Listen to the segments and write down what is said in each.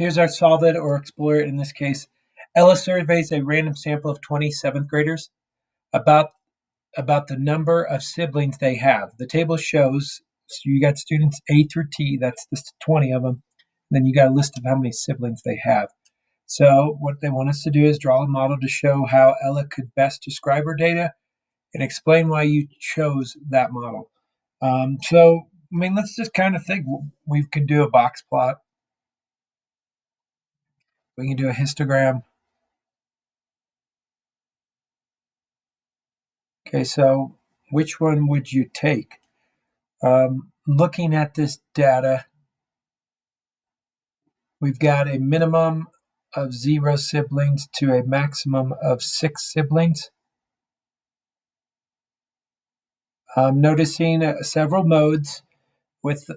Here's our solve it or explore it in this case. Ella surveys a random sample of 20 seventh graders about the number of siblings they have. The table shows, so you got students A through T, that's the 20 of them. And then you got a list of how many siblings they have. So what they want us to do is draw a model to show how Ella could best describe her data and explain why you chose that model. Let's just kind of think. We can do a box plot. We can do a histogram. Okay, so which one would you take? Looking at this data, we've got a minimum of 0 siblings to a maximum of 6 siblings. I'm noticing several modes with,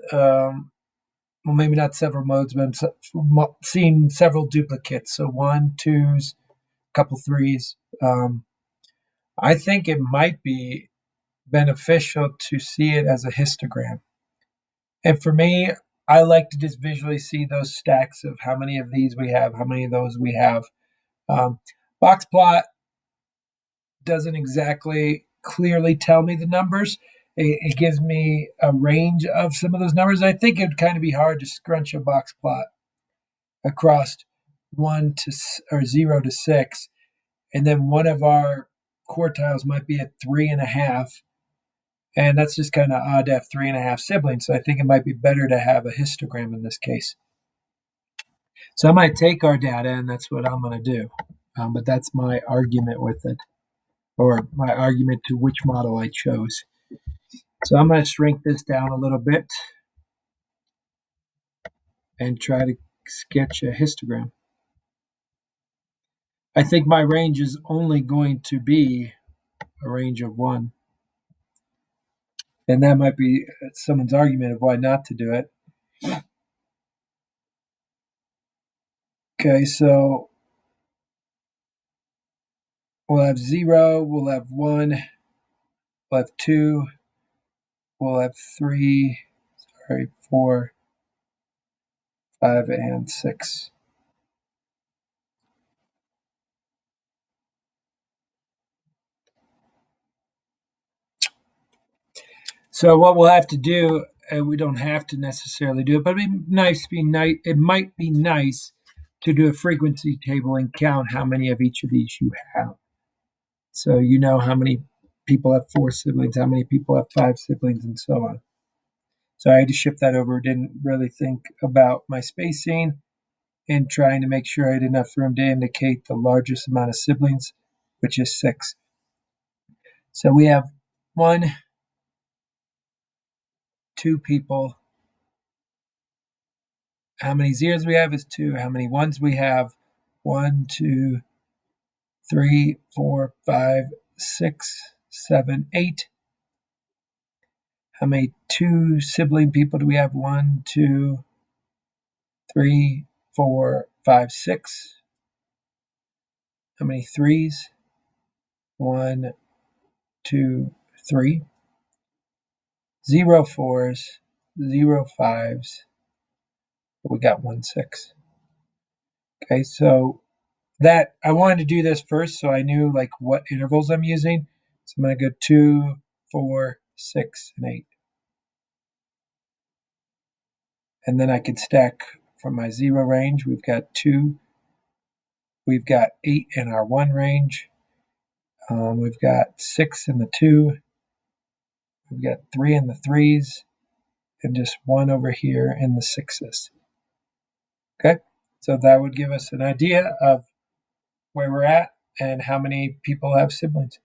maybe not several modes, but I'm seeing several duplicates. So 1, 2s, a couple 3s. I think it might be beneficial to see it as a histogram. And for me, I like to just visually see those stacks of how many of these we have, how many of those we have. Box plot doesn't exactly clearly tell me the numbers. It gives me a range of some of those numbers. I think it'd kind of be hard to scrunch a box plot across 0 to 6, and then one of our quartiles might be at 3.5, and that's just kind of odd to have 3.5 siblings. So I think it might be better to have a histogram in this case. So I might take our data, and that's what I'm going to do. But that's my argument with it, or my argument to which model I chose. So I'm going to shrink this down a little bit and try to sketch a histogram. I think my range is only going to be a range of 1. And that might be someone's argument of why not to do it. Okay, so we'll have 0, we'll have 1, we'll have 2, we'll have 3, 4, 5, and 6. So what we'll have to do, we don't have to necessarily do it, but it might be nice to do a frequency table and count how many of each of these you have. So you know how many people have 4 siblings, how many people have 5 siblings, and so on. So I had to shift that over. Didn't really think about my spacing and trying to make sure I had enough room to indicate the largest amount of siblings, which is 6. So we have 1, 2 people. How many zeros we have is 2. How many ones we have? 1, 2, 3, 4, 5, 6, 7, 8. How many 2 sibling people do we have? 1, 2, 3, 4, 5, 6. How many 3s? 1, 2, 3. 0 4s, 0 5s. We got 1 6. Okay, so that I wanted to do this first so I knew like what intervals I'm using. So I'm going to go 2, 4, 6, and 8. And then I can stack from my 0 range. We've got 2. We've got 8 in our 1 range. We've got 6 in the 2. We've got 3 in the 3s. And just 1 over here in the 6s. Okay, so that would give us an idea of where we're at and how many people have siblings.